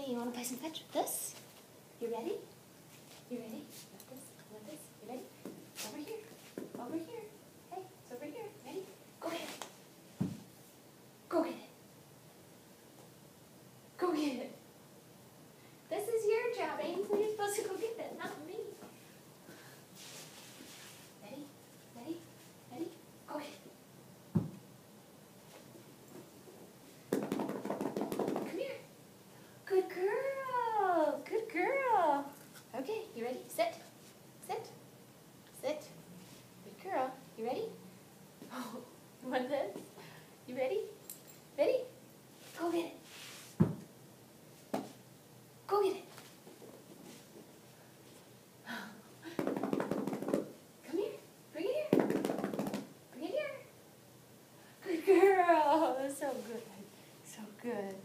Okay, you want to play some fetch with this? You ready? You ready? Let this. You ready? Over here. Over here. Hey, it's over here. Ready? Go get it. Go get it. Go get it. This is your job, Ainsley. You're supposed to go get it, not me. Ready? Ready? Ready? Go get it. Come here. Good girl. Good girl. Okay, you ready? Sit. Sit. Sit. Good girl. You ready? Oh, you want this? You ready? Ready? Go get it. Go get it. Come here. Bring it here. Bring it here. Good girl. So good. So good.